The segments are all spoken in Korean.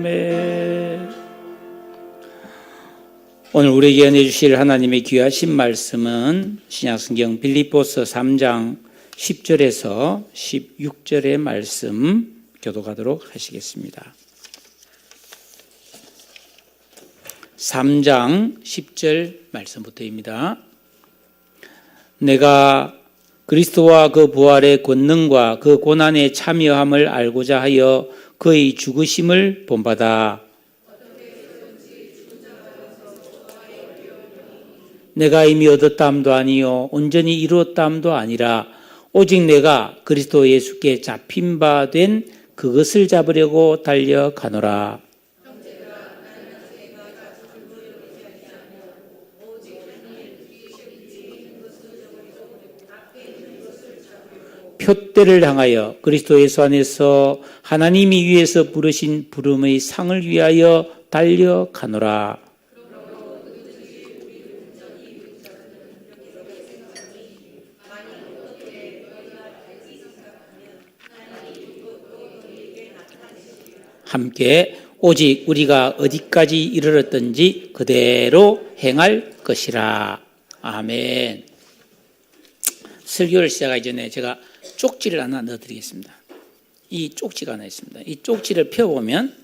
아멘. 오늘 우리에게 은혜 주실 하나님의 귀하신 말씀은 신약성경 빌립보서 3장 10절에서 16절의 말씀 교독하도록 하시겠습니다. 3장 10절 말씀부터입니다. 내가 그리스도와 그 부활의 권능과 그 고난에 참여함을 알고자 하여 그의 죽으심을 본받아 내가 이미 얻었다함도 아니요 온전히 이루었다함도 아니라 오직 내가 그리스도 예수께 잡힌 바 된 그것을 잡으려고 달려가노라. 표대를 향하여 그리스도 예수 안에서 하나님이 위에서 부르신 부름의 상을 위하여 달려가노라. 함께 오직 우리가 어디까지 이르렀든지 그대로 행할 것이라. 아멘. 설교를 시작하기 전에 제가 쪽지를 하나 넣어드리겠습니다. 이 쪽지가 하나 있습니다. 이 쪽지를 펴보면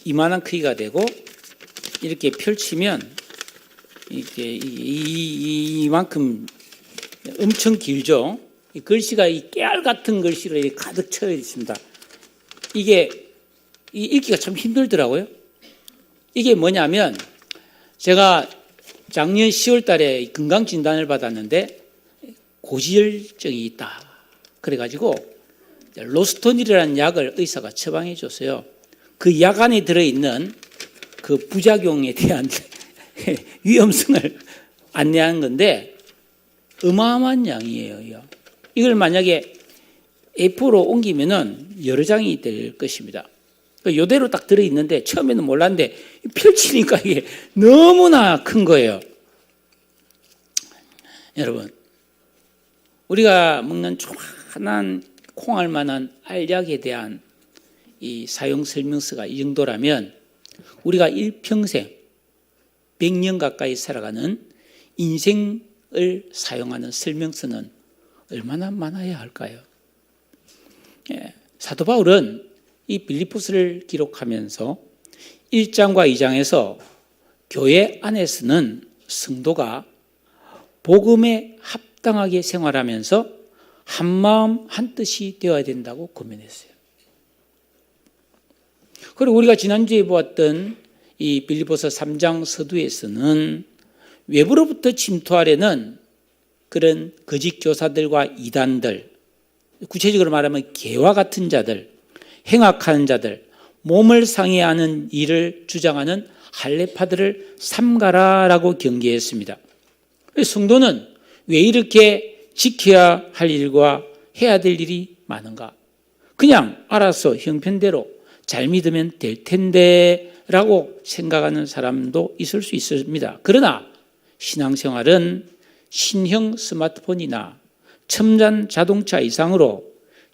이만한 크기가 되고 이렇게 펼치면 이렇게 이만큼 엄청 길죠. 이 글씨가 이 깨알 같은 글씨로 가득 채워 있습니다. 이게 읽기가 참 힘들더라고요. 이게 뭐냐면 제가 작년 10월 달에 건강 진단을 받았는데 고지혈증이 있다. 그래가지고 로스톤이라는 약을 의사가 처방해 줬어요. 그 약 안에 들어있는 그 부작용에 대한 위험성을 안내하는 건데 어마어마한 양이에요. 이걸 만약에 A4로 옮기면은 여러 장이 될 것입니다. 이대로 딱 들어있는데 처음에는 몰랐는데 펼치니까 이게 너무나 큰 거예요. 여러분, 우리가 먹는 조그만한 콩알만한 알약에 대한 이 사용 설명서가 이 정도라면 우리가 일평생 100년 가까이 살아가는 인생을 사용하는 설명서는 얼마나 많아야 할까요? 사도 바울은 이 빌립보서를 기록하면서 1장과 2장에서 교회 안에서는 성도가 복음에 합당하게 생활하면서 한마음 한뜻이 되어야 된다고 권면했어요. 그리고 우리가 지난주에 보았던 이 빌립보서 3장 서두에서는 외부로부터 침투하려는 그런 거짓 교사들과 이단들, 구체적으로 말하면 개와 같은 자들, 행악하는 자들, 몸을 상해하는 일을 주장하는 할례파들을 삼가라라고 경계했습니다. 성도는 왜 이렇게 지켜야 할 일과 해야 될 일이 많은가? 그냥 알아서 형편대로 잘 믿으면 될 텐데 라고 생각하는 사람도 있을 수 있습니다. 그러나 신앙생활은 신형 스마트폰이나 첨단 자동차 이상으로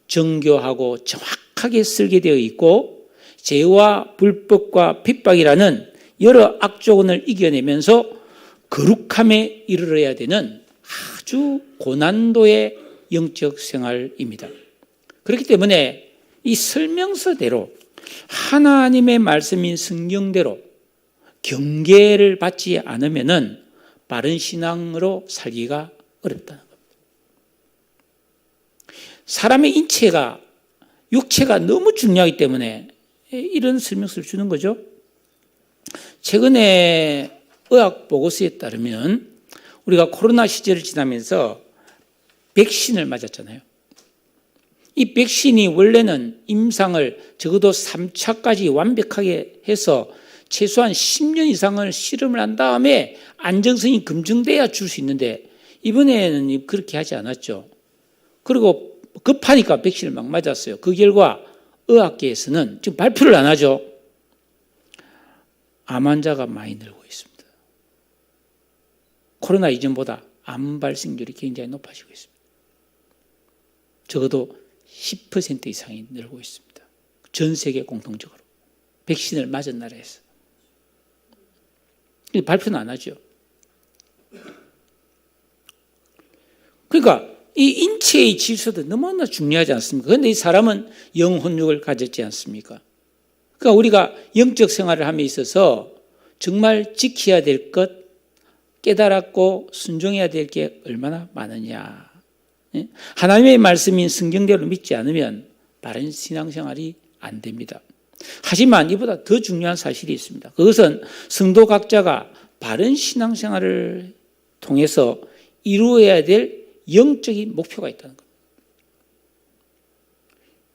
정교하고 정확하게 설계되어 있고 죄와 불법과 핍박이라는 여러 악조건을 이겨내면서 거룩함에 이르러야 되는 아주 고난도의 영적 생활입니다. 그렇기 때문에 이 설명서대로 하나님의 말씀인 성경대로 경계를 받지 않으면은 바른 신앙으로 살기가 어렵다는 겁니다. 사람의 인체가 육체가 너무 중요하기 때문에 이런 설명서를 주는 거죠. 최근에 의학 보고서에 따르면 우리가 코로나 시절을 지나면서 백신을 맞았잖아요. 이 백신이 원래는 임상을 적어도 3차까지 완벽하게 해서 최소한 10년 이상을 실험을 한 다음에 안정성이 검증돼야 줄 수 있는데 이번에는 그렇게 하지 않았죠. 그리고 급하니까 백신을 막 맞았어요. 그 결과 의학계에서는 지금 발표를 안 하죠. 암 환자가 많이 늘고 있습니다. 코로나 이전보다 암 발생률이 굉장히 높아지고 있습니다. 적어도 10% 이상이 늘고 있습니다. 전 세계 공통적으로. 백신을 맞은 나라에서. 발표는 안 하죠. 그러니까 이 인체의 질서도 너무나 중요하지 않습니까? 그런데 이 사람은 영혼육을 가졌지 않습니까? 그러니까 우리가 영적 생활을 함에 있어서 정말 지켜야 될 것, 깨달았고 순종해야 될 게 얼마나 많으냐. 하나님의 말씀인 성경대로 믿지 않으면 바른 신앙생활이 안 됩니다. 하지만 이보다 더 중요한 사실이 있습니다. 그것은 성도 각자가 바른 신앙생활을 통해서 이루어야 될 영적인 목표가 있다는 겁니다.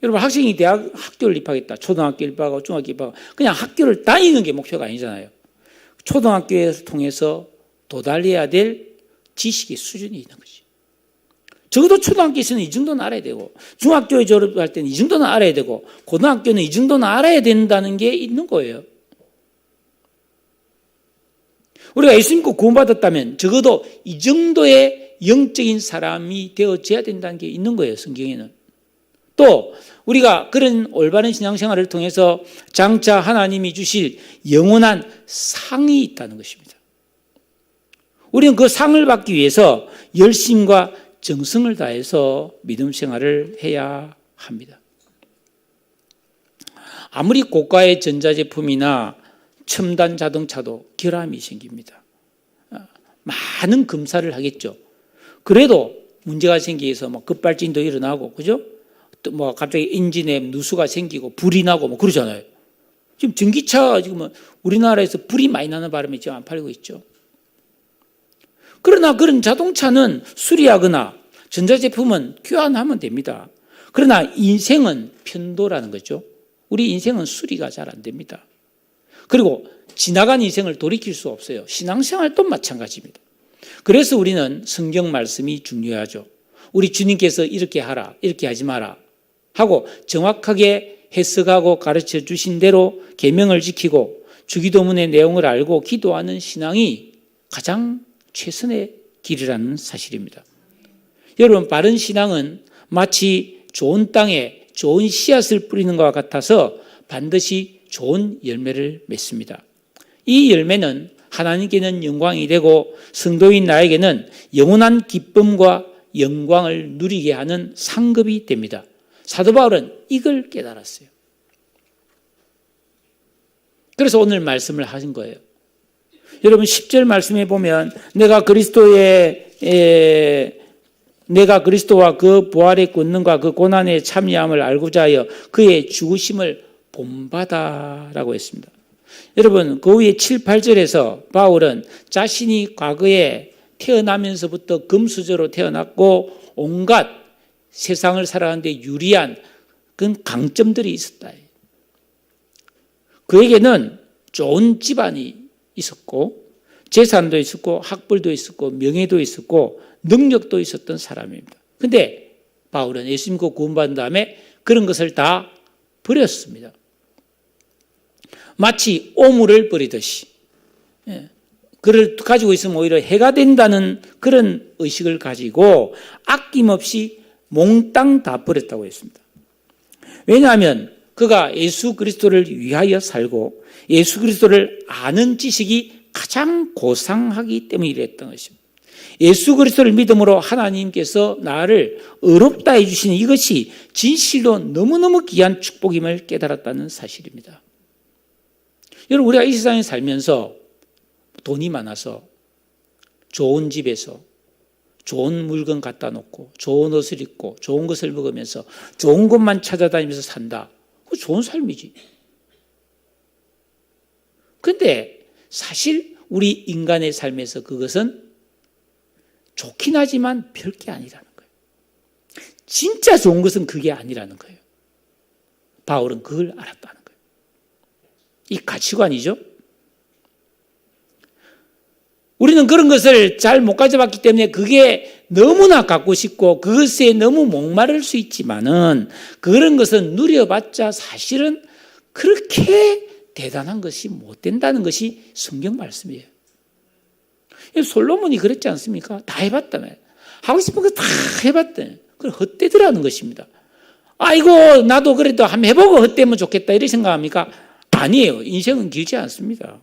여러분, 학생이 대학 학교를 입학했다. 초등학교 입학하고 중학교 입학하고 그냥 학교를 다니는 게 목표가 아니잖아요. 초등학교에서 통해서 도달해야 될 지식의 수준이 있는 거지. 적어도 초등학교에서는 이 정도는 알아야 되고, 중학교에 졸업할 때는 이 정도는 알아야 되고, 고등학교는 이 정도는 알아야 된다는 게 있는 거예요. 우리가 예수 믿고 구원받았다면 적어도 이 정도의 영적인 사람이 되어져야 된다는 게 있는 거예요, 성경에는. 또 우리가 그런 올바른 신앙생활을 통해서 장차 하나님이 주실 영원한 상이 있다는 것입니다. 우리는 그 상을 받기 위해서 열심과 정성을 다해서 믿음 생활을 해야 합니다. 아무리 고가의 전자제품이나 첨단 자동차도 결함이 생깁니다. 많은 검사를 하겠죠. 그래도 문제가 생기서 뭐 급발진도 일어나고, 그죠? 또 뭐 갑자기 엔진에 누수가 생기고 불이 나고 뭐 그러잖아요. 지금 전기차 지금 우리나라에서 불이 많이 나는 바람에 지금 안 팔리고 있죠. 그러나 그런 자동차는 수리하거나 전자제품은 교환하면 됩니다. 그러나 인생은 편도라는 거죠. 우리 인생은 수리가 잘 안 됩니다. 그리고 지나간 인생을 돌이킬 수 없어요. 신앙생활도 마찬가지입니다. 그래서 우리는 성경 말씀이 중요하죠. 우리 주님께서 이렇게 하라, 이렇게 하지 마라 하고 정확하게 해석하고 가르쳐 주신 대로 계명을 지키고 주기도문의 내용을 알고 기도하는 신앙이 가장 최선의 길이라는 사실입니다. 여러분, 바른 신앙은 마치 좋은 땅에 좋은 씨앗을 뿌리는 것과 같아서 반드시 좋은 열매를 맺습니다. 이 열매는 하나님께는 영광이 되고 성도인 나에게는 영원한 기쁨과 영광을 누리게 하는 상급이 됩니다. 사도 바울은 이걸 깨달았어요. 그래서 오늘 말씀을 하신 거예요. 여러분 10절 말씀에 보면 내가 그리스도와 그 부활의 권능과 그 고난에 참여함을 알고자 하여 그의 죽으심을 본받아라고 했습니다. 여러분 그 후에 7, 8절에서 바울은 자신이 과거에 태어나면서부터 금수저로 태어났고 온갖 세상을 살아가는데 유리한 그런 강점들이 있었다. 그에게는 좋은 집안이 있었고 재산도 있었고 학벌도 있었고 명예도 있었고 능력도 있었던 사람입니다. 그런데 바울은 예수 믿고 구원받은 다음에 그런 것을 다 버렸습니다. 마치 오물을 버리듯이 그를 가지고 있으면 오히려 해가 된다는 그런 의식을 가지고 아낌없이 몽땅 다 버렸다고 했습니다. 왜냐하면 그가 예수 그리스도를 위하여 살고 예수 그리스도를 아는 지식이 가장 고상하기 때문에 이랬던 것입니다. 예수 그리스도를 믿음으로 하나님께서 나를 의롭다 해주시는 이것이 진실로 너무너무 귀한 축복임을 깨달았다는 사실입니다. 여러분 우리가 이 세상에 살면서 돈이 많아서 좋은 집에서 좋은 물건 갖다 놓고 좋은 옷을 입고 좋은 것을 먹으면서 좋은 곳만 찾아다니면서 산다. 그거 좋은 삶이지. 그런데 사실 우리 인간의 삶에서 그것은 좋긴 하지만 별게 아니라는 거예요. 진짜 좋은 것은 그게 아니라는 거예요. 바울은 그걸 알았다는 거예요. 이 가치관이죠. 우리는 그런 것을 잘 못 가져봤기 때문에 그게 너무나 갖고 싶고 그것에 너무 목마를 수 있지만은 그런 것은 누려봤자 사실은 그렇게 대단한 것이 못 된다는 것이 성경 말씀이에요. 솔로몬이 그랬지 않습니까? 다 해봤다며. 하고 싶은 거 다 해봤다며. 그걸 헛되더라는 것입니다. 아이고 나도 그래도 한번 해보고 헛되면 좋겠다 이렇게 생각합니까? 아니에요. 인생은 길지 않습니다.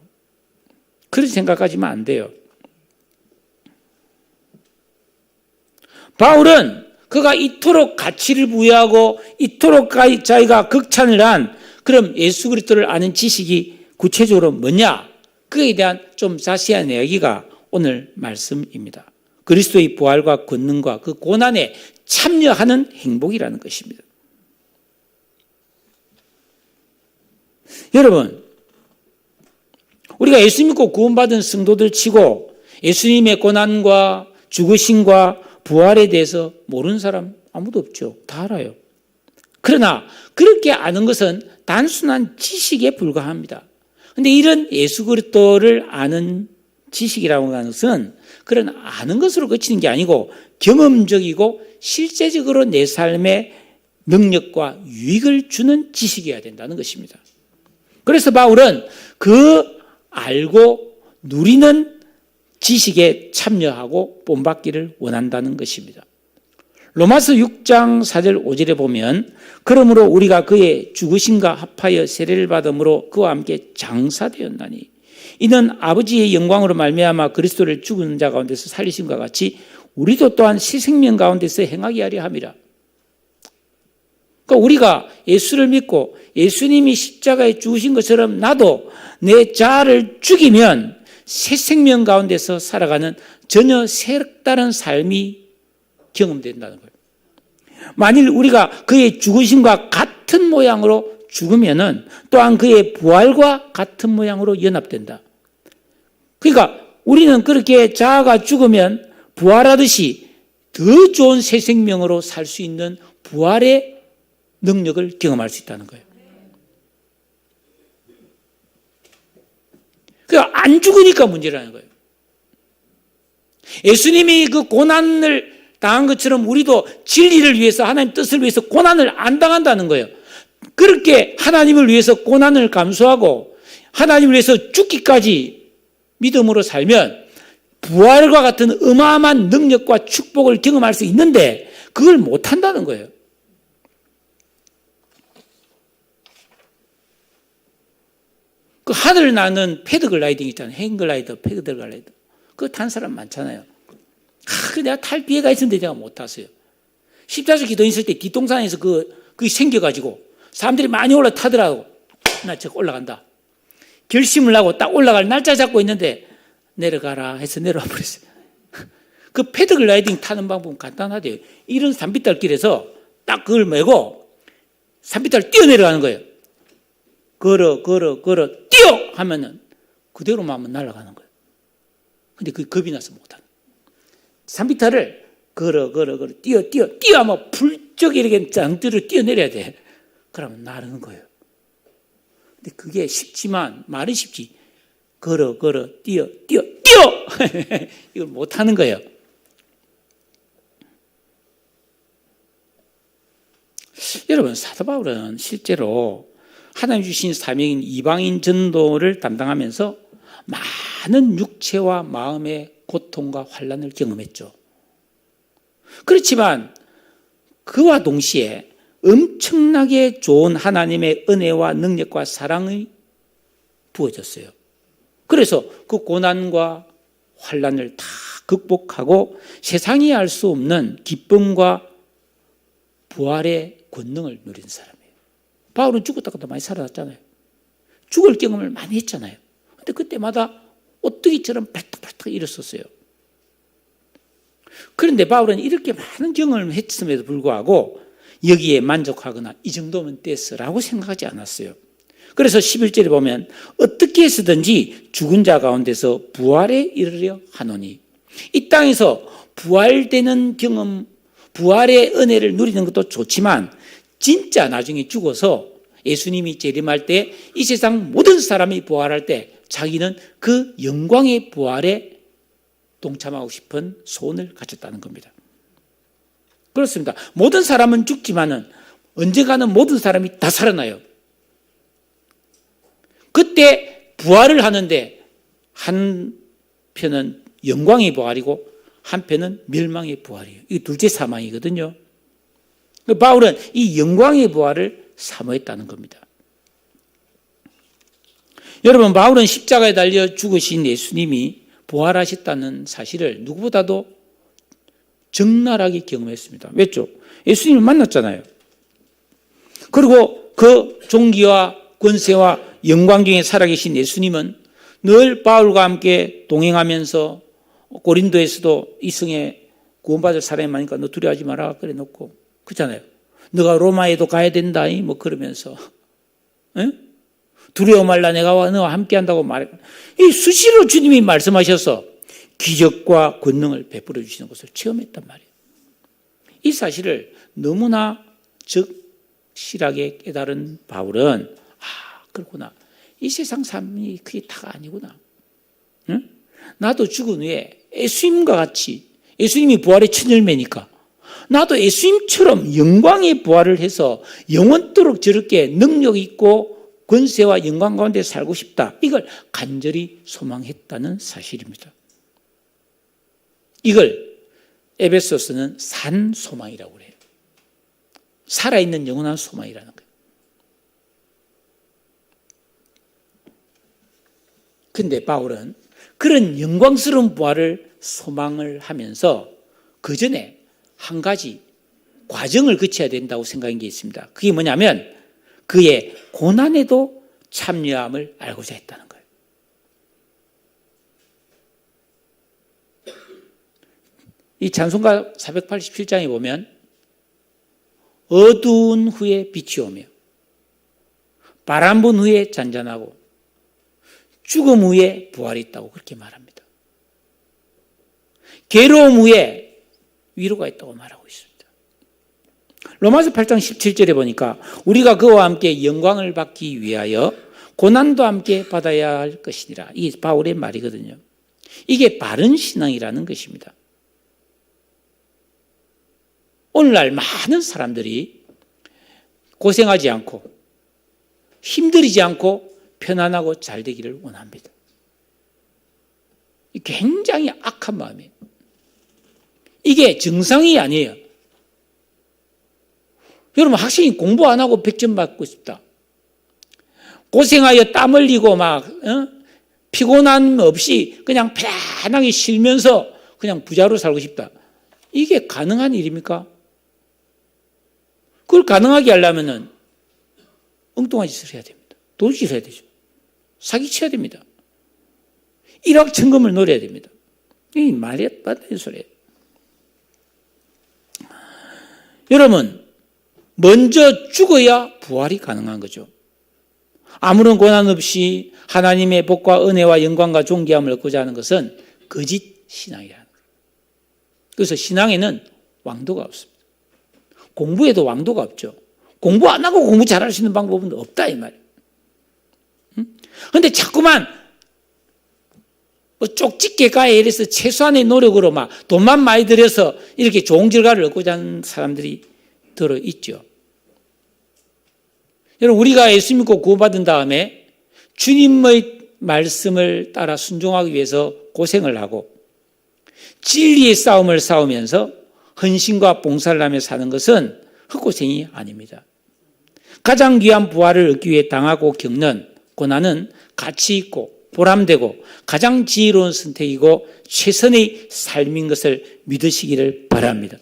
그렇게 생각하시면 안 돼요. 바울은 그가 이토록 가치를 부여하고 이토록 자기가 극찬을 한 그럼 예수 그리스도를 아는 지식이 구체적으로 뭐냐? 그에 대한 좀 자세한 이야기가 오늘 말씀입니다. 그리스도의 부활과 권능과 그 고난에 참여하는 행복이라는 것입니다. 여러분, 우리가 예수 믿고 구원받은 성도들 치고 예수님의 고난과 죽으심과 부활에 대해서 모르는 사람 아무도 없죠. 다 알아요. 그러나 그렇게 아는 것은 단순한 지식에 불과합니다. 그런데 이런 예수 그리스도를 아는 지식이라고 하는 것은 그런 아는 것으로 그치는 게 아니고 경험적이고 실제적으로 내 삶에 능력과 유익을 주는 지식이어야 된다는 것입니다. 그래서 바울은 그 알고 누리는 지식에 참여하고 본받기를 원한다는 것입니다. 로마서 6장 4절 5절에 보면 그러므로 우리가 그의 죽으심과 합하여 세례를 받음으로 그와 함께 장사되었나니 이는 아버지의 영광으로 말미암아 그리스도를 죽은 자 가운데서 살리심과 같이 우리도 또한 새 생명 가운데서 행하게 하려 함이라. 그러니까 우리가 예수를 믿고 예수님이 십자가에 죽으신 것처럼 나도 내 자아를 죽이면 새 생명 가운데서 살아가는 전혀 색다른 삶이 경험된다는 거예요. 만일 우리가 그의 죽으심과 같은 모양으로 죽으면은 또한 그의 부활과 같은 모양으로 연합된다. 그러니까 우리는 그렇게 자아가 죽으면 부활하듯이 더 좋은 새 생명으로 살 수 있는 부활의 능력을 경험할 수 있다는 거예요. 그러니까 안 죽으니까 문제라는 거예요. 예수님이 그 고난을 당한 것처럼 우리도 진리를 위해서 하나님 뜻을 위해서 고난을 안 당한다는 거예요. 그렇게 하나님을 위해서 고난을 감수하고 하나님을 위해서 죽기까지 믿음으로 살면 부활과 같은 어마어마한 능력과 축복을 경험할 수 있는데 그걸 못한다는 거예요. 그 하늘 나는 패드글라이딩 있잖아요. 행글라이더, 패드글라이더. 그거 탄 사람 많잖아요. 내가 탈 기회가 있었는데 내가 못 탔어요. 십자수 기도 있을 때 뒷동산에서 그게 생겨가지고 사람들이 많이 올라타더라고. 나 저거 올라간다. 결심을 하고 딱 올라갈 날짜 잡고 있는데 내려가라 해서 내려와 버렸어요. 그 패드글라이딩 타는 방법은 간단하대요. 이런 산비탈 길에서 딱 그걸 메고 산비탈 뛰어내려가는 거예요. 걸어, 뛰어! 하면은 그대로만 하면 날아가는 거예요. 근데 그게 겁이 나서 못하는. 산비탈을 걸어, 뛰어 하면 불쩍 이렇게 짱뜨려 뛰어내려야 돼. 그러면 나르는 거예요. 근데 그게 쉽지만, 말은 쉽지. 걸어, 뛰어! 이걸 못하는 거예요. 여러분, 사도 바울은 실제로 하나님 주신 사명인 이방인 전도를 담당하면서 많은 육체와 마음의 고통과 환난을 경험했죠. 그렇지만 그와 동시에 엄청나게 좋은 하나님의 은혜와 능력과 사랑이 부어졌어요. 그래서 그 고난과 환난을 다 극복하고 세상이 알 수 없는 기쁨과 부활의 권능을 누린 사람이에요. 바울은 죽었다가도 많이 살아났잖아요. 죽을 경험을 많이 했잖아요. 근데 그때마다 오뚜기처럼 발떡발떡 일었었어요. 그런데 바울은 이렇게 많은 경험을 했음에도 불구하고 여기에 만족하거나 이 정도면 됐어라고 생각하지 않았어요. 그래서 11절에 보면 어떻게 해서든지 죽은 자 가운데서 부활에 이르려 하노니 이 땅에서 부활되는 경험, 부활의 은혜를 누리는 것도 좋지만 진짜 나중에 죽어서 예수님이 재림할 때 이 세상 모든 사람이 부활할 때 자기는 그 영광의 부활에 동참하고 싶은 소원을 가졌다는 겁니다. 그렇습니다. 모든 사람은 죽지만은 언젠가는 모든 사람이 다 살아나요. 그때 부활을 하는데 한 편은 영광의 부활이고 한 편은 멸망의 부활이에요. 이게 둘째 사망이거든요. 바울은 이 영광의 부활을 사모했다는 겁니다. 여러분, 바울은 십자가에 달려 죽으신 예수님이 부활하셨다는 사실을 누구보다도 적나라하게 경험했습니다. 왜죠? 예수님을 만났잖아요. 그리고 그 존귀와 권세와 영광 중에 살아계신 예수님은 늘 바울과 함께 동행하면서 고린도에서도 이성에 구원받을 사람이 많으니까 너 두려워하지 마라 그래 놓고 그렇잖아요. 너가 로마에도 가야 된다 뭐 그러면서 에? 두려워 말라 내가 너와 함께 한다고 말해. 이 수시로 주님이 말씀하셔서 기적과 권능을 베풀어 주시는 것을 체험했단 말이에요. 이 사실을 너무나 적실하게 깨달은 바울은 그렇구나. 이 세상 삶이 그게 다가 아니구나. 응? 나도 죽은 후에 예수님과 같이 예수님이 부활의 첫 열매니까 나도 예수님처럼 영광의 부활을 해서 영원토록 저렇게 능력 있고 권세와 영광 가운데 살고 싶다. 이걸 간절히 소망했다는 사실입니다. 이걸 에베소서는 산 소망이라고 그래요. 살아있는 영원한 소망이라는 거예요. 근데 바울은 그런 영광스러운 부활을 소망을 하면서 그 전에 한 가지 과정을 거쳐야 된다고 생각한 게 있습니다. 그게 뭐냐면 그의 고난에도 참여함을 알고자 했다는 거예요. 이 찬송가 487장에 보면 어두운 후에 빛이 오며 바람 분 후에 잔잔하고 죽음 후에 부활이 있다고 그렇게 말합니다. 괴로움 후에 위로가 있다고 말하고 있습니다. 로마서 8장 17절에 보니까 우리가 그와 함께 영광을 받기 위하여 고난도 함께 받아야 할 것이니라. 이게 바울의 말이거든요. 이게 바른 신앙이라는 것입니다. 오늘날 많은 사람들이 고생하지 않고 힘들이지 않고 편안하고 잘 되기를 원합니다. 굉장히 악한 마음이에요. 이게 정상이 아니에요. 여러분 학생이 공부 안 하고 100점 받고 싶다. 고생하여 땀 흘리고 막 피곤함 없이 그냥 편안하게 쉬면서 그냥 부자로 살고 싶다. 이게 가능한 일입니까? 그걸 가능하게 하려면은 엉뚱한 짓을 해야 됩니다. 도둑질 해야 되죠. 사기쳐야 됩니다. 일확천금을 노려야 됩니다. 이 말이 맞는 소리예요. 여러분, 먼저 죽어야 부활이 가능한 거죠. 아무런 고난 없이 하나님의 복과 은혜와 영광과 존귀함을 얻고자 하는 것은 거짓 신앙이라는 거예요. 그래서 신앙에는 왕도가 없습니다. 공부에도 왕도가 없죠. 공부 안 하고 공부 잘할 수 있는 방법은 없다 이 말이에요. 그런데 자꾸만 쪽집게 가에 이래서 최소한의 노력으로 막 돈만 많이 들여서 이렇게 좋은 결과를 얻고자 하는 사람들이 들어있죠. 여러분 우리가 예수 믿고 구원받은 다음에 주님의 말씀을 따라 순종하기 위해서 고생을 하고 진리의 싸움을 싸우면서 헌신과 봉사를 하며 사는 것은 헛고생이 아닙니다. 가장 귀한 부활을 얻기 위해 당하고 겪는 고난은 가치 있고 보람되고 가장 지혜로운 선택이고 최선의 삶인 것을 믿으시기를 바랍니다.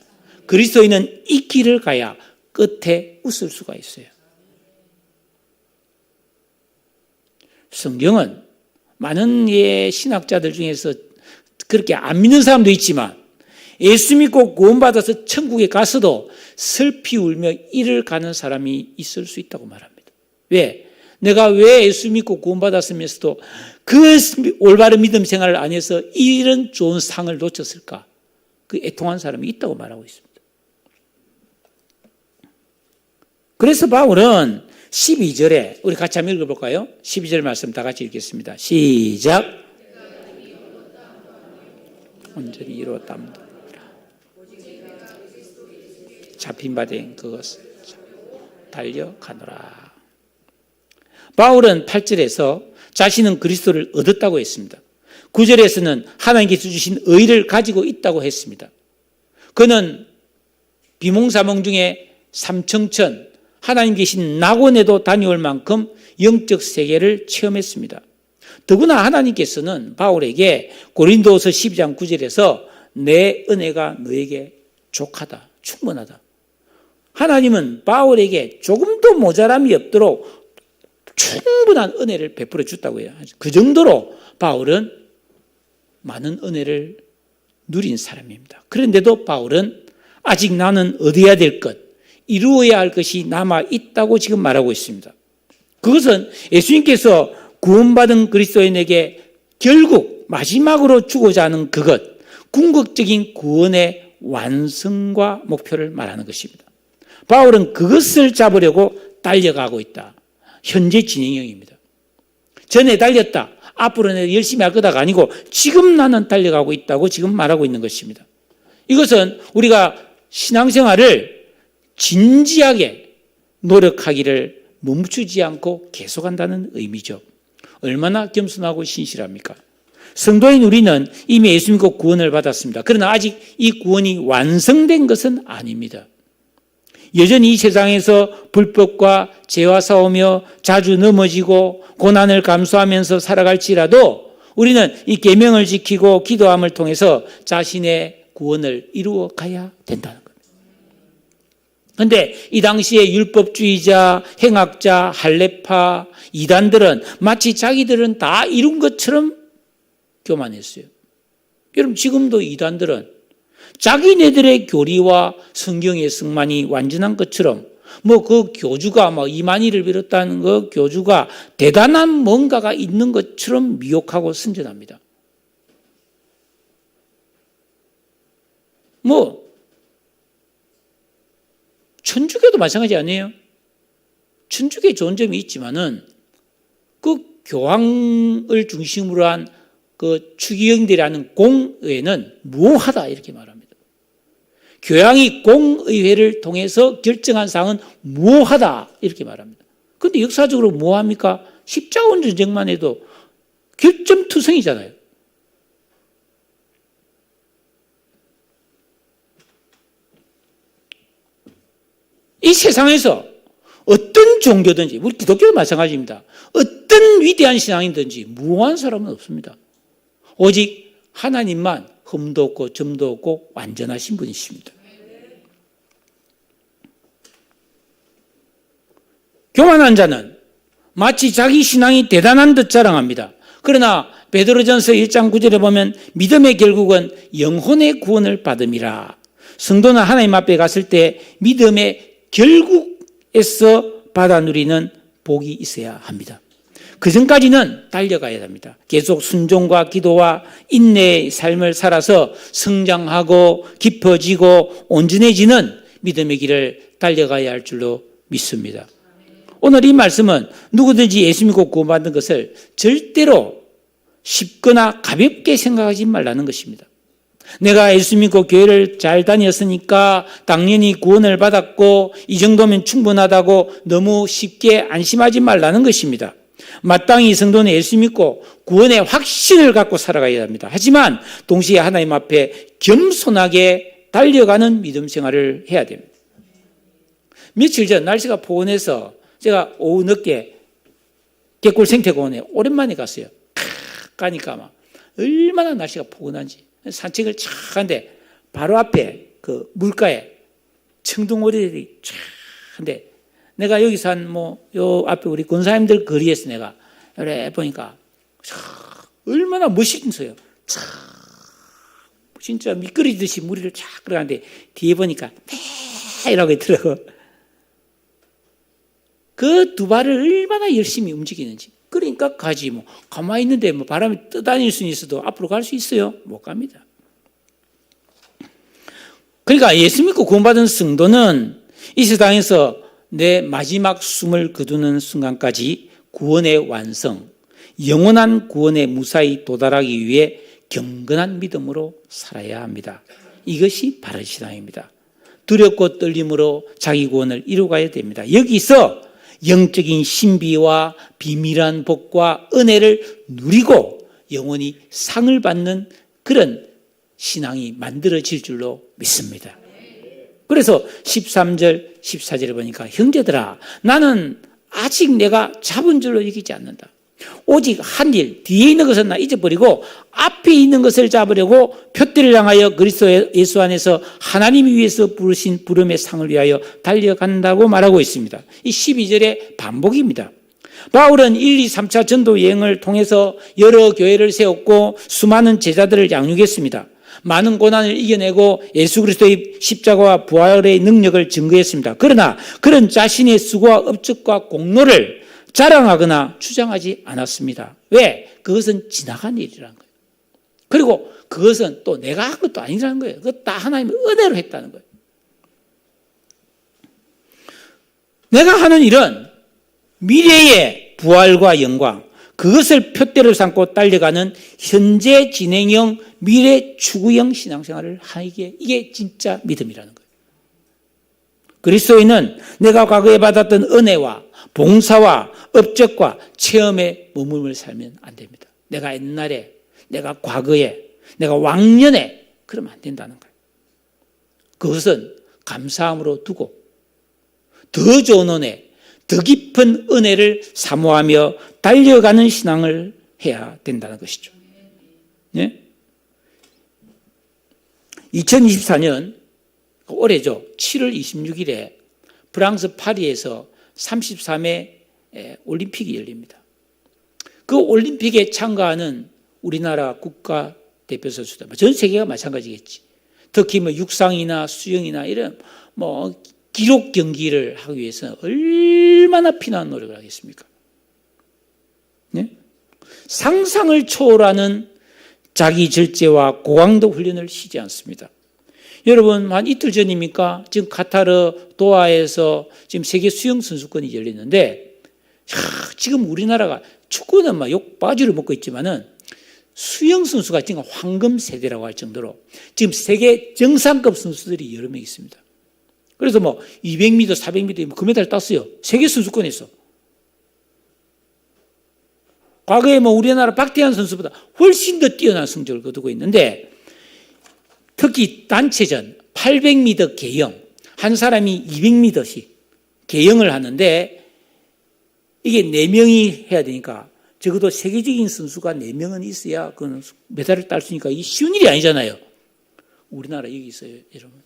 그리스도인은 이 길을 가야 끝에 웃을 수가 있어요. 성경은 많은 신학자들 중에서 그렇게 안 믿는 사람도 있지만 예수 믿고 구원받아서 천국에 가서도 슬피 울며 이를 가는 사람이 있을 수 있다고 말합니다. 왜? 내가 왜 예수 믿고 구원받았으면서도 그 올바른 믿음 생활을 안 해서 이런 좋은 상을 놓쳤을까? 그 애통한 사람이 있다고 말하고 있습니다. 그래서 바울은 12절에 우리 같이 한번 읽어볼까요? 12절 말씀 다 같이 읽겠습니다. 시작. 온전히 이루었답니다. 잡힌 바 된 그것을 달려가노라. 바울은 8절에서 자신은 그리스도를 얻었다고 했습니다. 9절에서는 하나님께서 주신 의를 가지고 있다고 했습니다. 그는 비몽사몽 중에 삼청천 하나님 계신 낙원에도 다녀올 만큼 영적 세계를 체험했습니다. 더구나 하나님께서는 바울에게 고린도서 12장 9절에서 내 은혜가 너에게 족하다, 충분하다. 하나님은 바울에게 조금도 모자람이 없도록 충분한 은혜를 베풀어 줬다고 해요. 그 정도로 바울은 많은 은혜를 누린 사람입니다. 그런데도 바울은 아직 나는 얻어야 될 것, 이루어야 할 것이 남아 있다고 지금 말하고 있습니다. 그것은 예수님께서 구원받은 그리스도인에게 결국 마지막으로 주고자 하는 그것, 궁극적인 구원의 완성과 목표를 말하는 것입니다. 바울은 그것을 잡으려고 달려가고 있다. 현재 진행형입니다. 전에 달렸다. 앞으로는 열심히 할 거다가 아니고 지금 나는 달려가고 있다고 지금 말하고 있는 것입니다. 이것은 우리가 신앙생활을 진지하게 노력하기를 멈추지 않고 계속한다는 의미죠. 얼마나 겸손하고 신실합니까? 성도인 우리는 이미 예수 믿고 구원을 받았습니다. 그러나 아직 이 구원이 완성된 것은 아닙니다. 여전히 이 세상에서 불법과 죄와 싸우며 자주 넘어지고 고난을 감수하면서 살아갈지라도 우리는 이 계명을 지키고 기도함을 통해서 자신의 구원을 이루어 가야 된다는 겁니다. 그런데 이 당시에 율법주의자, 행악자, 할례파, 이단들은 마치 자기들은 다 이룬 것처럼 교만했어요. 여러분 지금도 이단들은 자기네들의 교리와 성경의 승만이 완전한 것처럼 그 교주가 이만희를 비롯한 그 교주가 대단한 뭔가가 있는 것처럼 미혹하고 선전합니다. 천주교도 마찬가지 아니에요? 천주교에 좋은 점이 있지만은 그 교황을 중심으로 한 그 추기경들이라는 공의회는 무효하다 이렇게 말합니다. 교황이 공의회를 통해서 결정한 사항은 무효하다 이렇게 말합니다. 그런데 역사적으로 뭐합니까? 십자군 전쟁만 해도 결점투성이잖아요. 이 세상에서 어떤 종교든지, 우리 기독교도 마찬가지입니다. 어떤 위대한 신앙이든지 무효한 사람은 없습니다. 오직 하나님만 흠도 없고 점도 없고 완전하신 분이십니다. 교만한 자는 마치 자기 신앙이 대단한 듯 자랑합니다. 그러나 베드로전서 1장 9절에 보면 믿음의 결국은 영혼의 구원을 받음이라. 성도는 하나님 앞에 갔을 때 믿음의 결국에서 받아 누리는 복이 있어야 합니다. 그 전까지는 달려가야 합니다. 계속 순종과 기도와 인내의 삶을 살아서 성장하고 깊어지고 온전해지는 믿음의 길을 달려가야 할 줄로 믿습니다. 오늘 이 말씀은 누구든지 예수 믿고 구원받는 것을 절대로 쉽거나 가볍게 생각하지 말라는 것입니다. 내가 예수 믿고 교회를 잘 다녔으니까 당연히 구원을 받았고 이 정도면 충분하다고 너무 쉽게 안심하지 말라는 것입니다. 마땅히 성도는 예수 믿고 구원의 확신을 갖고 살아가야 합니다. 하지만 동시에 하나님 앞에 겸손하게 달려가는 믿음 생활을 해야 됩니다. 며칠 전 날씨가 포근해서 제가 오후 늦게 갯골 생태공원에 오랜만에 갔어요. 가니까 막 얼마나 날씨가 포근한지 산책을 촥 하는데 바로 앞에 그 물가에 청둥오리들이 촥 한데 내가 여기서 요 앞에 우리 권사님들 거리에서 내가 그래 보니까 얼마나 멋있어요. 진짜 미끄러지듯이 무리를 쫙 끌어가는데 뒤에 보니까 이라고 있더라고. 그 두 발을 얼마나 열심히 움직이는지. 그러니까 가지 가만히 있는데 바람이 떠다닐 수는 있어도 앞으로 갈 수 있어요? 못 갑니다. 그러니까 예수 믿고 구원받은 성도는 이 세상에서 내 마지막 숨을 거두는 순간까지 구원의 완성, 영원한 구원에 무사히 도달하기 위해 경건한 믿음으로 살아야 합니다. 이것이 바른 신앙입니다. 두렵고 떨림으로 자기 구원을 이루어가야 됩니다. 여기서 영적인 신비와 비밀한 복과 은혜를 누리고 영원히 상을 받는 그런 신앙이 만들어질 줄로 믿습니다. 그래서 13절, 14절에 보니까 형제들아 나는 아직 내가 잡은 줄로 여기지 않는다. 오직 한 일, 뒤에 있는 것은 나 잊어버리고 앞에 있는 것을 잡으려고 표대를 향하여 그리스도 예수 안에서 하나님이 위해서 부르신 부름의 상을 위하여 달려간다고 말하고 있습니다. 이 12절의 반복입니다. 바울은 1, 2, 3차 전도 여행을 통해서 여러 교회를 세웠고 수많은 제자들을 양육했습니다. 많은 고난을 이겨내고 예수 그리스도의 십자가와 부활의 능력을 증거했습니다. 그러나 그런 자신의 수고와 업적과 공로를 자랑하거나 주장하지 않았습니다. 왜? 그것은 지나간 일이라는 거예요. 그리고 그것은 또 내가 한 것도 아니라는 거예요. 그것 다 하나님의 은혜로 했다는 거예요. 내가 하는 일은 미래의 부활과 영광, 그것을 표대로 삼고 달려가는 현재 진행형, 미래 추구형 신앙생활을 하기에 이게 진짜 믿음이라는 거예요. 그리스도인은 내가 과거에 받았던 은혜와 봉사와 업적과 체험에 머물며 살면 안 됩니다. 내가 옛날에, 내가 과거에, 내가 왕년에 그러면 안 된다는 거예요. 그것은 감사함으로 두고 더 좋은 은혜, 더 깊은 은혜를 사모하며 달려가는 신앙을 해야 된다는 것이죠. 네? 2024년 올해죠. 7월 26일에 프랑스 파리에서 33회 올림픽이 열립니다. 그 올림픽에 참가하는 우리나라 국가대표 선수들, 전 세계가 마찬가지겠지. 특히 뭐 육상이나 수영이나 이런 뭐 기록 경기를 하기 위해서는 얼마나 피나는 노력을 하겠습니까? 네? 상상을 초월하는 자기 절제와 고강도 훈련을 쉬지 않습니다. 여러분, 한 이틀 전입니까? 지금 카타르 도하에서 지금 세계 수영 선수권이 열리는데, 지금 우리나라가 축구는 막 욕바지를 먹고 있지만은 수영 선수가 지금 황금 세대라고 할 정도로 지금 세계 정상급 선수들이 여러 명 있습니다. 그래서 뭐 200m, 400m 금메달 땄어요. 세계 선수권에서. 과거에 뭐 우리나라 박태환 선수보다 훨씬 더 뛰어난 성적을 거두고 있는데, 특히 단체전 800m 계영, 한 사람이 200m씩 계영을 하는데 이게 4명이 해야 되니까 적어도 세계적인 선수가 4명은 있어야 그 메달을 딸 수 있으니까 이게 쉬운 일이 아니잖아요. 우리나라 여기 있어요, 여러분.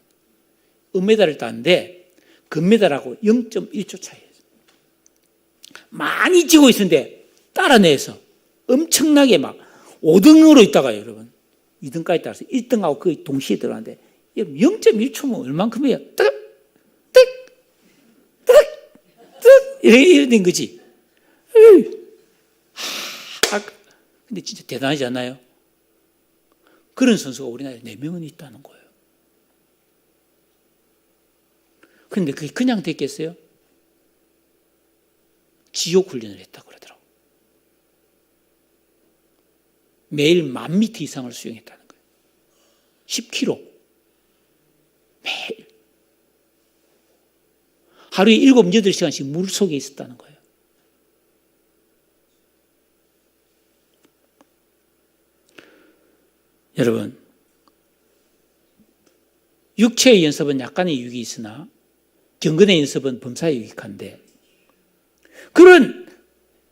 은메달을 땄는데 금메달하고 0.1초 차이예요. 많이 지고 있었는데 따라내서 엄청나게 막 5등으로 있다가요, 여러분. 2등까지 따라서 1등하고 거의 동시에 들어가는데 0.1초면 얼만큼이에요? 뜨 이렇게 된 거지. 근데 진짜 대단하지 않나요? 그런 선수가 우리나라에 4명은 있다는 거예요. 그런데 그게 그냥 됐겠어요? 지옥 훈련을 했다고 그러더라고요. 매일 10,000m 이상을 수영했다는 거예요. 10km. 매일. 하루에 7, 8시간씩 물 속에 있었다는 거예요. 여러분, 육체의 연습은 약간의 유익이 있으나 경건의 연습은 범사에 유익한데, 그런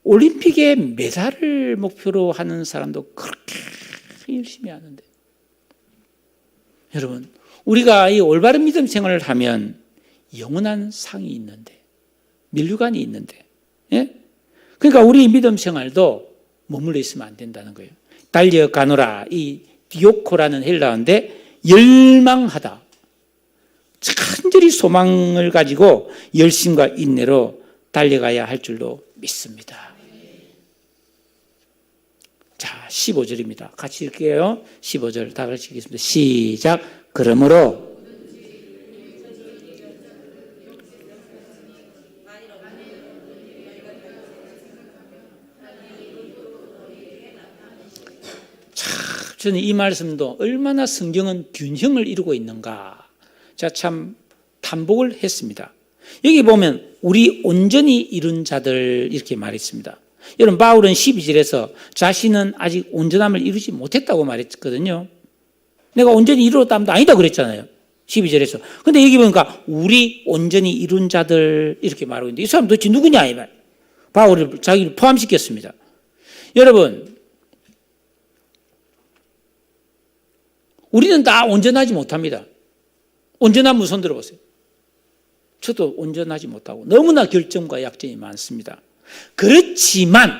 올림픽의 메달을 목표로 하는 사람도 그렇게 열심히 하는데, 여러분, 우리가 이 올바른 믿음 생활을 하면 영원한 상이 있는데, 면류관이 있는데, 예? 그러니까 우리 믿음 생활도 머물러 있으면 안 된다는 거예요. 달려가노라, 이 디오코라는 헬라어인데 열망하다, 간절히 소망을 가지고 열심과 인내로 달려가야 할 줄로 믿습니다. 자, 15절입니다. 같이 읽게요. 15절 다 같이 읽겠습니다. 시작. 그러므로 저는 이 말씀도 얼마나 성경은 균형을 이루고 있는가, 제가 참 탐복을 했습니다. 여기 보면 우리 온전히 이룬 자들 이렇게 말했습니다. 여러분, 바울은 12절에서 자신은 아직 온전함을 이루지 못했다고 말했거든요. 내가 온전히 이루었다면 아니다 그랬잖아요, 12절에서. 근데 여기 보니까 우리 온전히 이룬 자들 이렇게 말하고 있는데, 이 사람 도대체 누구냐 이 말. 바울을 자기를 포함시켰습니다. 여러분, 우리는 다 온전하지 못합니다. 온전한 분 손 들어보세요. 저도 온전하지 못하고 너무나 결점과 약점이 많습니다. 그렇지만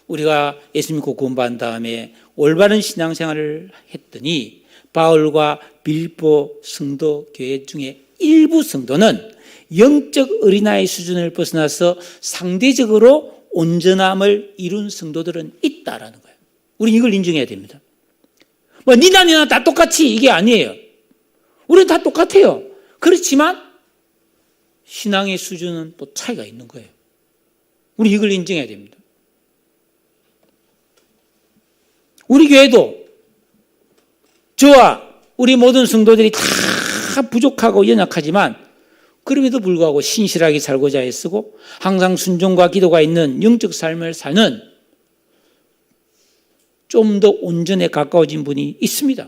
우리가 예수 믿고 구원받은 다음에 올바른 신앙생활을 했더니 바울과 빌립보 성도 교회 중에 일부 성도는 영적 어린아이 수준을 벗어나서 상대적으로 온전함을 이룬 성도들은 있다라는 거예요. 우리는 이걸 인정해야 됩니다. 뭐 니나 다 똑같이 이게 아니에요. 우리는 다 똑같아요. 그렇지만 신앙의 수준은 또 차이가 있는 거예요. 우리 이걸 인정해야 됩니다. 우리 교회도 저와 우리 모든 성도들이 다 부족하고 연약하지만 그럼에도 불구하고 신실하게 살고자 애쓰고 항상 순종과 기도가 있는 영적 삶을 사는 좀 더 온전에 가까워진 분이 있습니다.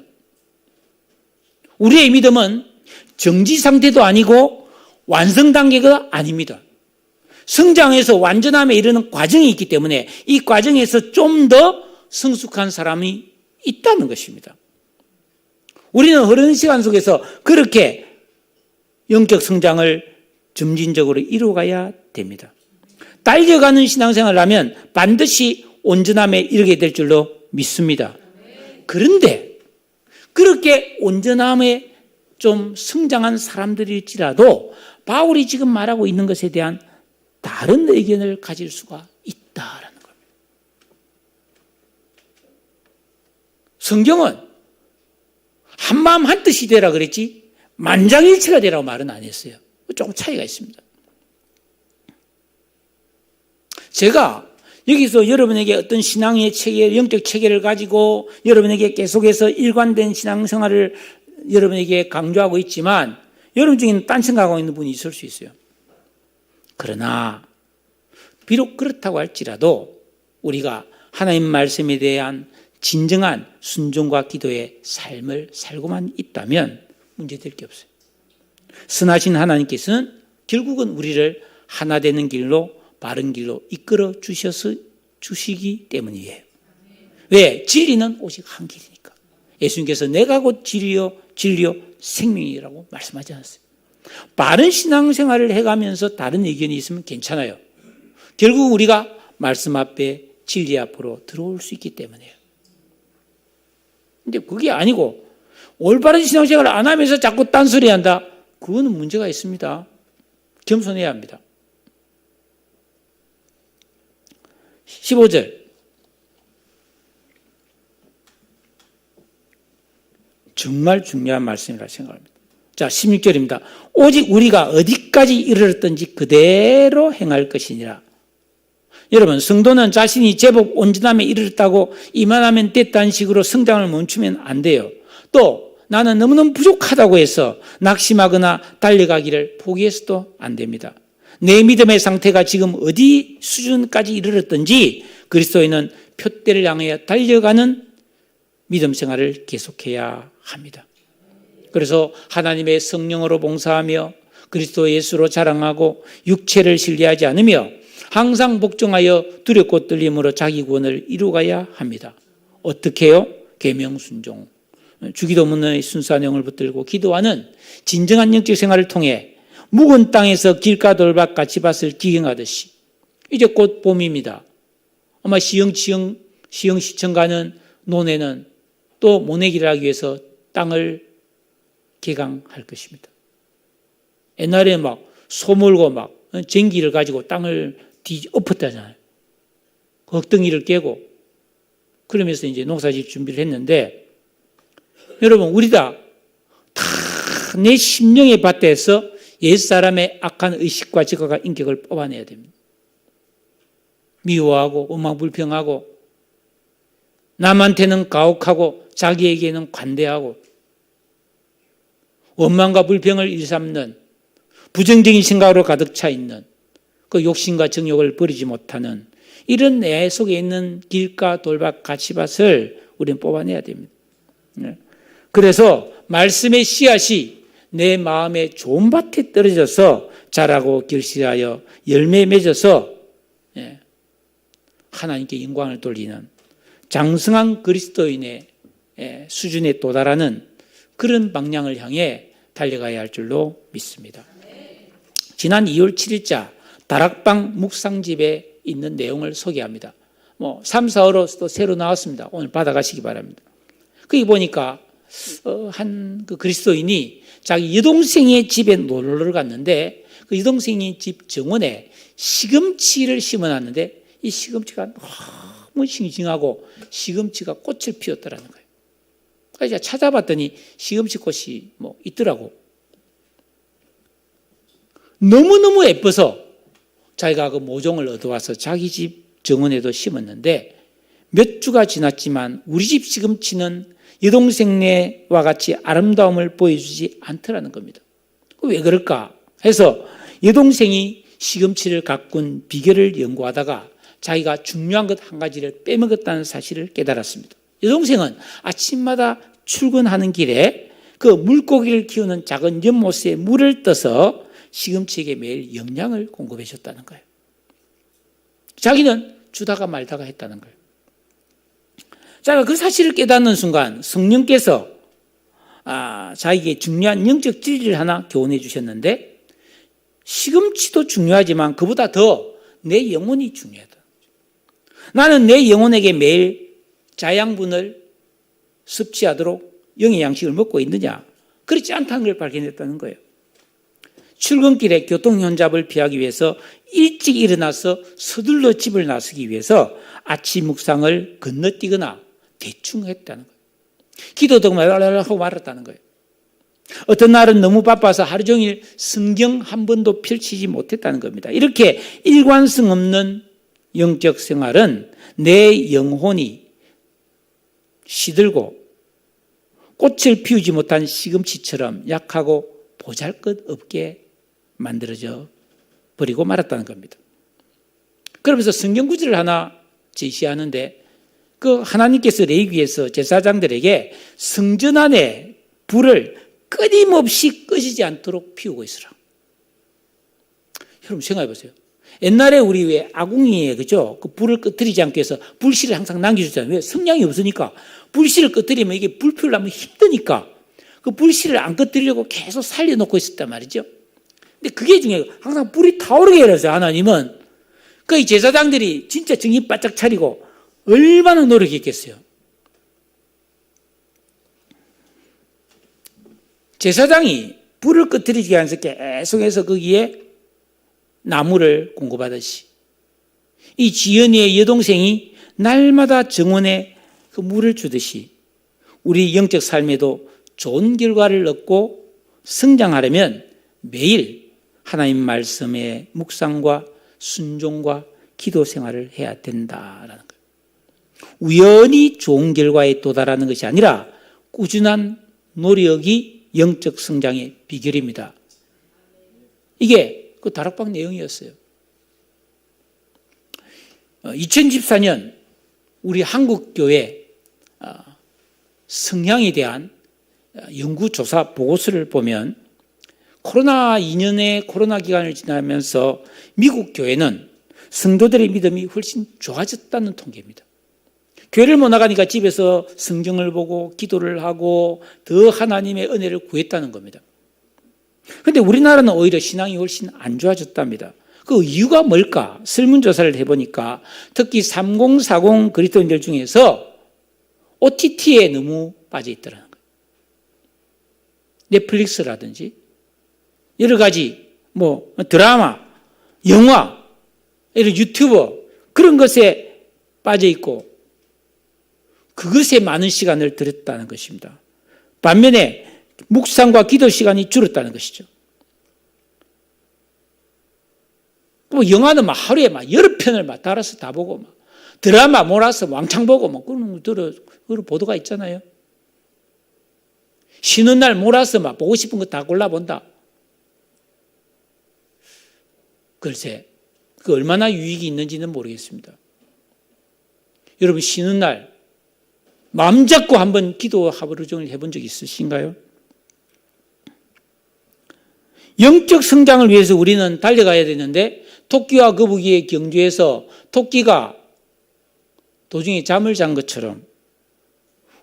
우리의 믿음은 정지 상태도 아니고 완성 단계가 아닙니다. 성장해서 완전함에 이르는 과정이 있기 때문에 이 과정에서 좀 더 성숙한 사람이 있다는 것입니다. 우리는 흐르는 시간 속에서 그렇게 영적 성장을 점진적으로 이루어가야 됩니다. 딸려가는 신앙생활을 하면 반드시 온전함에 이르게 될 줄로 믿습니다. 그런데 그렇게 온전함에 좀 성장한 사람들일지라도 바울이 지금 말하고 있는 것에 대한 다른 의견을 가질 수가 있다라는 겁니다. 성경은 한마음 한뜻이 되라 그랬지 만장일치가 되라고 말은 안 했어요. 조금 차이가 있습니다. 제가 여기서 여러분에게 어떤 신앙의 체계, 영적 체계를 가지고 여러분에게 계속해서 일관된 신앙생활을 여러분에게 강조하고 있지만 여러분 중에는 딴 생각하고 있는 분이 있을 수 있어요. 그러나 비록 그렇다고 할지라도 우리가 하나님 말씀에 대한 진정한 순종과 기도의 삶을 살고만 있다면 문제될 게 없어요. 선하신 하나님께서는 결국은 우리를 하나 되는 길로 바른 길로 이끌어 주시기 때문이에요. 왜? 진리는 오직 한 길이니까. 예수님께서 내가 곧 진리요 생명이라고 말씀하지 않았어요. 바른 신앙생활을 해가면서 다른 의견이 있으면 괜찮아요. 결국 우리가 말씀 앞에 진리 앞으로 들어올 수 있기 때문이에요. 근데 그게 아니고 올바른 신앙생활을 안 하면서 자꾸 딴소리 한다. 그거는 문제가 있습니다. 겸손해야 합니다. 15절. 정말 중요한 말씀이라 생각합니다. 자, 16절입니다. 오직 우리가 어디까지 이르렀든지 그대로 행할 것이니라. 여러분, 성도는 자신이 제법 온전함에 이르렀다고 이만하면 됐다는 식으로 성장을 멈추면 안 돼요. 또 나는 너무너무 부족하다고 해서 낙심하거나 달려가기를 포기해서도 안 됩니다. 내 믿음의 상태가 지금 어디 수준까지 이르렀든지 그리스도인은 표대를 향해 달려가는 믿음 생활을 계속해야 합니다. 그래서 하나님의 성령으로 봉사하며 그리스도 예수로 자랑하고 육체를 신뢰하지 않으며 항상 복종하여 두렵고 떨림으로 자기 구원을 이루어가야 합니다. 어떻게 해요? 계명 순종. 주기도문의 순수한 영을 붙들고 기도하는 진정한 영적 생활을 통해 묵은 땅에서 길가 돌밭 가치밭을 기경하듯이 이제 곧 봄입니다. 아마 시흥시청 가는 논에는 또 모내기를 하기 위해서 땅을 개강할 것입니다. 옛날에 막 소몰고 막 쟁기를 가지고 땅을 엎었다잖아요. 흙덩이를 깨고 그러면서 이제 농사질 준비를 했는데 여러분 우리 다 내 심령의 밭에서 옛사람의 악한 의식과 지각과 인격을 뽑아내야 됩니다. 미워하고 원망불평하고 남한테는 가혹하고 자기에게는 관대하고 원망과 불평을 일삼는 부정적인 생각으로 가득 차 있는 그 욕심과 정욕을 버리지 못하는 이런 내 속에 있는 길가 돌밭 가치밭을 우리는 뽑아내야 됩니다. 그래서 말씀의 씨앗이 내 마음의 좋은 밭에 떨어져서 자라고 결실하여 열매 맺어서 하나님께 영광을 돌리는 장성한 그리스도인의 수준에 도달하는 그런 방향을 향해 달려가야 할 줄로 믿습니다. 지난 2월 7일자 다락방 묵상집에 있는 내용을 소개합니다. 3, 4호로 또 새로 나왔습니다. 오늘 받아가시기 바랍니다. 거기 보니까 한 그 그리스도인이 자기 여동생의 집에 놀러 갔는데 그 여동생의 집 정원에 시금치를 심어놨는데 이 시금치가 너무 싱싱하고 시금치가 꽃을 피웠더라는 거예요. 그래서 제가 찾아봤더니 시금치 꽃이 있더라고. 너무너무 예뻐서 자기가 그 모종을 얻어와서 자기 집 정원에도 심었는데 몇 주가 지났지만 우리 집 시금치는 여동생네와 같이 아름다움을 보여주지 않더라는 겁니다. 왜 그럴까 해서 여동생이 시금치를 가꾼 비결을 연구하다가 자기가 중요한 것 한 가지를 빼먹었다는 사실을 깨달았습니다. 여동생은 아침마다 출근하는 길에 그 물고기를 키우는 작은 연못에 물을 떠서 시금치에게 매일 영양을 공급해 줬다는 거예요. 자기는 주다가 말다가 했다는 거예요. 자기가 그 사실을 깨닫는 순간 성령께서 자기에게 중요한 영적 진리를 하나 교훈해 주셨는데 시금치도 중요하지만 그보다 더 내 영혼이 중요하다. 나는 내 영혼에게 매일 자양분을 섭취하도록 영의 양식을 먹고 있느냐? 그렇지 않다는 걸 발견했다는 거예요. 출근길에 교통혼잡을 피하기 위해서 일찍 일어나서 서둘러 집을 나서기 위해서 아침 묵상을 건너뛰거나 대충 했다는 거예요. 기도도 하고 말았다는 거예요. 어떤 날은 너무 바빠서 하루 종일 성경 한 번도 펼치지 못했다는 겁니다. 이렇게 일관성 없는 영적 생활은 내 영혼이 시들고 꽃을 피우지 못한 시금치처럼 약하고 보잘것없게 만들어져 버리고 말았다는 겁니다. 그러면서 성경 구절을 하나 제시하는데 그 하나님께서 레위기에서 제사장들에게 성전 안에 불을 끊임없이 꺼지지 않도록 피우고 있으라. 여러분 생각해 보세요. 옛날에 우리 왜 아궁이에 그죠? 그 불을 꺼뜨리지 않기 위해서 불씨를 항상 남겨주잖아요. 왜? 성냥이 없으니까 불씨를 꺼뜨리면 이게 불 피우려면 힘드니까 그 불씨를 안 꺼뜨리려고 계속 살려놓고 있었단 말이죠. 근데 그게 중요해요. 항상 불이 타오르게 해서 하나님은 그 제사장들이 진짜 정신 바짝 차리고 얼마나 노력했겠어요. 제사장이 불을 꺼뜨리지 않아서 계속해서 거기에 나무를 공급하듯이 이 지연이의 여동생이 날마다 정원에 그 물을 주듯이 우리 영적 삶에도 좋은 결과를 얻고 성장하려면 매일 하나님 말씀의 묵상과 순종과 기도 생활을 해야 된다라는 거예요. 우연히 좋은 결과에 도달하는 것이 아니라 꾸준한 노력이 영적 성장의 비결입니다. 이게 그 다락방 내용이었어요. 2014년 우리 한국교회 성향에 대한 연구조사 보고서를 보면 코로나 2년의 코로나 기간을 지나면서 미국 교회는 성도들의 믿음이 훨씬 좋아졌다는 통계입니다. 교회를 못 나가니까 집에서 성경을 보고 기도를 하고 더 하나님의 은혜를 구했다는 겁니다. 그런데 우리나라는 오히려 신앙이 훨씬 안 좋아졌답니다. 그 이유가 뭘까? 설문조사를 해보니까 특히 3040 그리스도인들 중에서 OTT에 너무 빠져 있더라는 거예요. 넷플릭스라든지 여러 가지 드라마, 영화, 이런 유튜브 그런 것에 빠져 있고 그것에 많은 시간을 들였다는 것입니다. 반면에 묵상과 기도 시간이 줄었다는 것이죠. 영화는 하루에 여러 편을 달아서 다 보고 드라마 몰아서 왕창 보고 그런 보도가 있잖아요. 쉬는 날 몰아서 보고 싶은 거 다 골라본다. 글쎄, 그 얼마나 유익이 있는지는 모르겠습니다. 여러분 쉬는 날 마음 잡고 한번 기도 하루 종일 해본 적 있으신가요? 영적 성장을 위해서 우리는 달려가야 되는데 토끼와 거북이의 경주에서 토끼가 도중에 잠을 잔 것처럼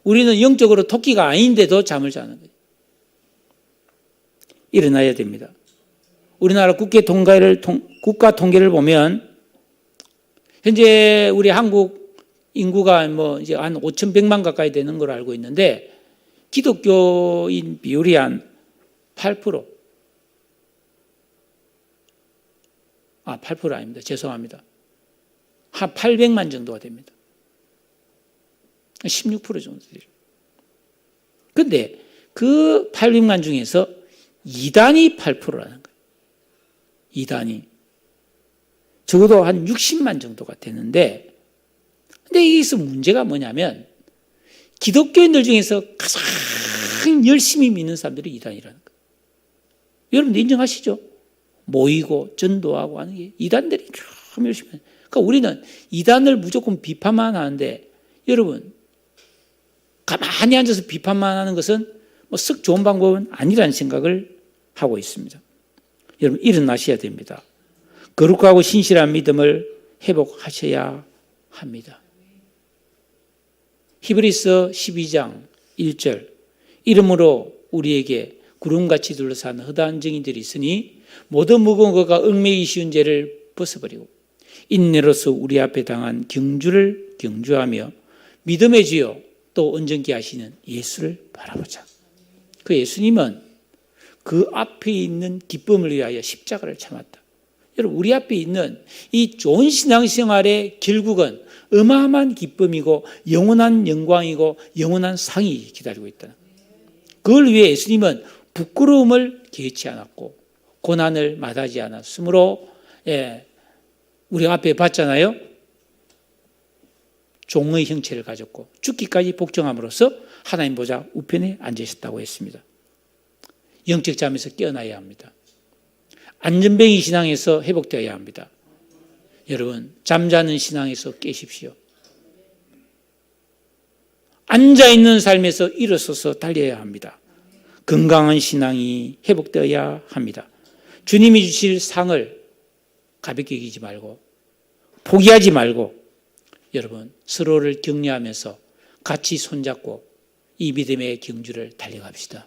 우리는 영적으로 토끼가 아닌데도 잠을 자는 거예요. 일어나야 됩니다. 우리나라 국가 통계를 보면 현재 우리 한국 인구가 뭐 이제 한 5,100만 가까이 되는 걸로 알고 있는데 기독교인 비율이 한 8%. 8% 아닙니다. 죄송합니다. 한 800만 정도가 됩니다. 16% 정도 돼요. 그런데 그 800만 중에서 이단이 8%라는 거예요. 이단이. 적어도 한 60만 정도가 되는데, 근데 여기서 문제가 뭐냐면, 기독교인들 중에서 가장 열심히 믿는 사람들이 이단이라는 거예요. 여러분도 인정하시죠? 모이고 전도하고 하는 게 이단들이 참 열심히 해요. 그러니까 우리는 이단을 무조건 비판만 하는데, 여러분, 가만히 앉아서 비판만 하는 것은 뭐 썩 좋은 방법은 아니라는 생각을 하고 있습니다. 여러분, 일어나셔야 됩니다. 거룩하고 신실한 믿음을 회복하셔야 합니다. 히브리서 12장 1절, 이러므로 우리에게 구름같이 둘러싼 허다한 증인들이 있으니 모든 무거운 것과 얽매이기 쉬운 죄를 벗어버리고 인내로서 우리 앞에 당한 경주를 경주하며 믿음의 주요 또 온전케 하시는 예수를 바라보자. 그 예수님은 그 앞에 있는 기쁨을 위하여 십자가를 참았다. 여러분, 우리 앞에 있는 이 좋은 신앙생활의 결국은 어마어마한 기쁨이고 영원한 영광이고 영원한 상이 기다리고 있다. 그걸 위해 예수님은 부끄러움을 개의치 않았고 고난을 마다하지 않았으므로 우리 앞에 봤잖아요. 종의 형체를 가졌고 죽기까지 복종함으로써 하나님 보좌 우편에 앉으셨다고 했습니다. 영적 잠에서 깨어나야 합니다. 안전뱅이 신앙에서 회복되어야 합니다. 여러분, 잠자는 신앙에서 깨십시오. 앉아있는 삶에서 일어서서 달려야 합니다. 건강한 신앙이 회복되어야 합니다. 주님이 주실 상을 가볍게 여기지 말고 포기하지 말고 여러분 서로를 격려하면서 같이 손잡고 이 믿음의 경주를 달려갑시다.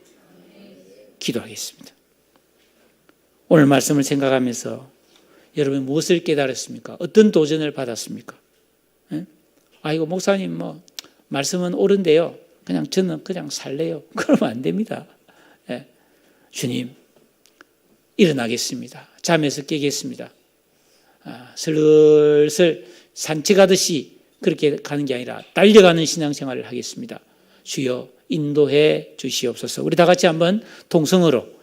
기도하겠습니다. 오늘 말씀을 생각하면서 여러분 무엇을 깨달았습니까? 어떤 도전을 받았습니까? 아이고 목사님 뭐 말씀은 옳은데요. 저는 그냥 살래요. 그러면 안 됩니다. 주님 일어나겠습니다. 잠에서 깨겠습니다. 슬슬 산책하듯이 그렇게 가는 게 아니라 달려가는 신앙생활을 하겠습니다. 주여 인도해 주시옵소서. 우리 다 같이 한번 동성으로